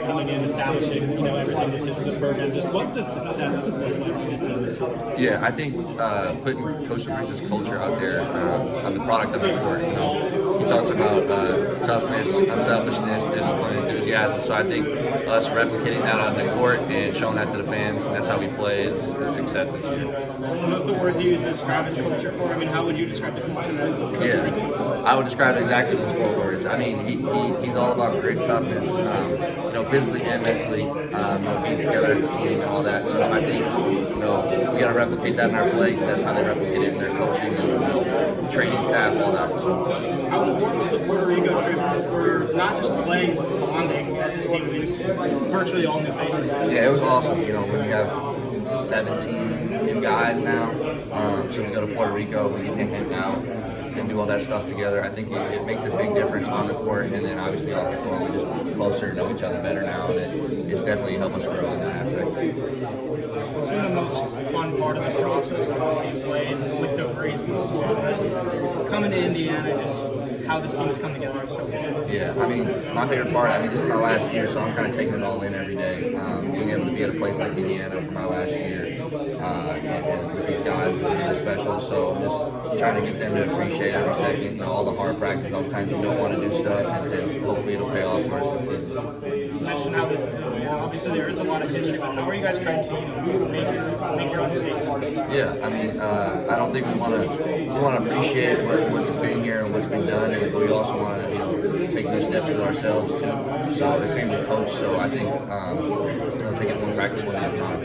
coming in, establishing, everything with the program. Just what does success look like for this team this year? Yeah, I think putting Coach DeVries' culture out there on the product of the court. He talks about toughness, unselfishness, discipline, enthusiasm. So I think us replicating that on the court and showing that to the fans, and that's how we play, is success this year. What's the words you describe his culture for? I mean, how would you describe the culture that Coach DeVries puts? I would describe exactly those 4 words. I mean, he's all about grit, toughness, physically and mentally, being together as a team and all that. So I think, we got to replicate that in our play. That's how they replicate it in their coaching and training staff, all that. So. How important was the Puerto Rico trip for not just playing, but bonding as this team? I mean, it's virtually all new faces. Yeah, it was awesome. When we have 17 new guys now, so we go to Puerto Rico, we get to hang out and do all that stuff together. I think it makes a big difference on the court, and then obviously off the court, we're just closer, know each other better now, and it's definitely helped us grow in that aspect. What's been the most fun part of the process, obviously, playing with DeVries before, but coming to Indiana, just how this team's come together so far? Yeah, I mean, my favorite part, this is my last year, so I'm kind of taking it all in every day. Being able to be at a place like Indiana for my last year and with these guys is really special. So just trying to get them to appreciate every second, all the hard practice, all the times you don't want to do stuff, and then hopefully it'll pay off for us this season. You mentioned how this is, obviously there is a lot of history, but how are you guys trying to make your own statement? Yeah, I don't think we want to appreciate what's been here and what's been done, and we also want to take new steps with ourselves too. So it seems to coach. So I think take it one practice one day at a time.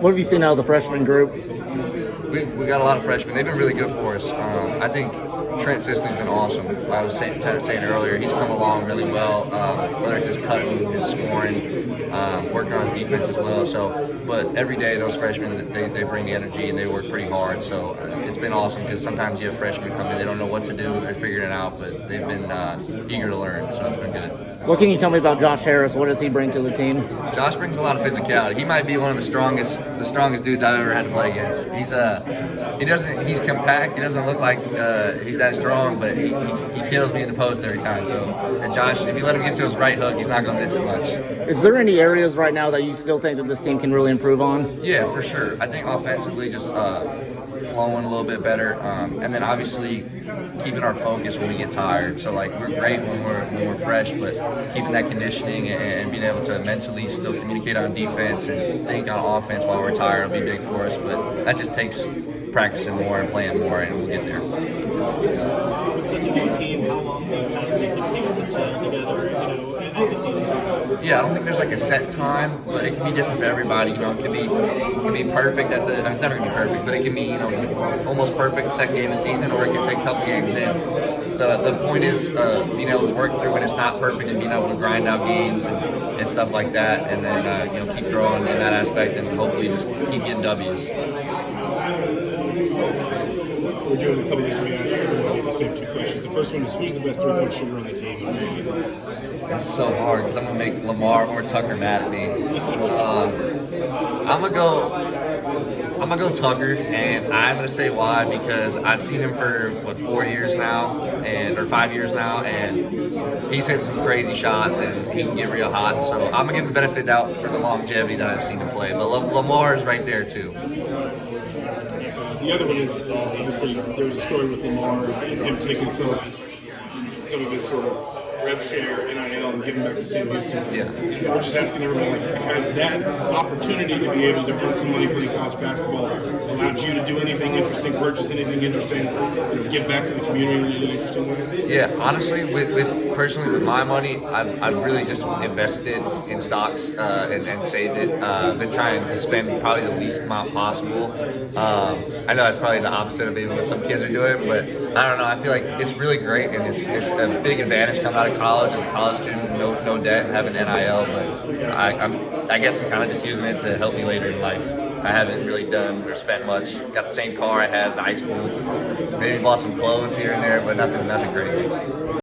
What have you seen out of the freshman group? We got a lot of freshmen. They've been really good for us. I think Trent Sisley's been awesome. I was saying earlier, he's come along really well, whether it's his cutting, his scoring, working on his defense as well. But every day those freshmen, they bring the energy and they work pretty hard. So it's been awesome because sometimes you have freshmen come in, they don't know what to do, they're figuring it out, but they've been eager to learn. So it's been good. What can you tell me about Josh Harris? What does he bring to the team? Josh brings a lot of physicality. He might be one of the strongest dudes I've ever had to play against. He's compact. He doesn't look like he's that strong, but he kills me in the post every time. So, and Josh, if you let him get to his right hook, he's not going to miss it much. Is there any areas right now that you still think that this team can really improve on? Yeah, for sure. I think offensively, just flowing a little bit better, and then obviously keeping our focus when we get tired. So like we're great when we're fresh, but keeping that conditioning and being able to mentally still communicate on defense and think on offense while we're tired will be big for us. But that just takes practicing more and playing more, and we'll get there. With such a new team, how long do you think it takes to gel together? As the season starts? Yeah, I don't think there's like a set time, but it can be different for everybody. It can be perfect at the. It's never gonna be perfect, but it can be almost perfect second game of the season, or it can take a couple games in. The point is being able to work through when it's not perfect and being able to grind out games and stuff like that, and then keep growing in that aspect, and hopefully just keep getting W's. We're doing a couple of things where we ask everybody the same 2 questions. The first one is, who's the best three-point shooter on the team? That's so hard because I'm gonna make Lamar or Tucker mad at me. I'm gonna go Tucker, and I'm gonna say why, because I've seen him for 4 years now, or 5 years now, and he's hit some crazy shots and he can get real hot. So I'm gonna give him the benefit of the doubt for the longevity that I've seen him play. But Lamar is right there too. The other one is obviously there was a story with Lamar and him taking some of his sort of rev share, NIL, and giving back to St. Houston. Yeah. We're just asking everybody, has that opportunity to be able to earn some money playing college basketball allowed you to do anything interesting, purchase anything interesting, give back to the community in any interesting way? Yeah, honestly, personally with my money, I've really just invested it in stocks and saved it. I've been trying to spend probably the least amount possible. I know that's probably the opposite of maybe what some kids are doing, but I don't know. I feel like it's really great, and it's a big advantage coming out of college as a college student, no debt, having NIL. But I guess I'm kind of just using it to help me later in life. I haven't really done or spent much. Got the same car I had in high school. Maybe bought some clothes here and there, but nothing crazy.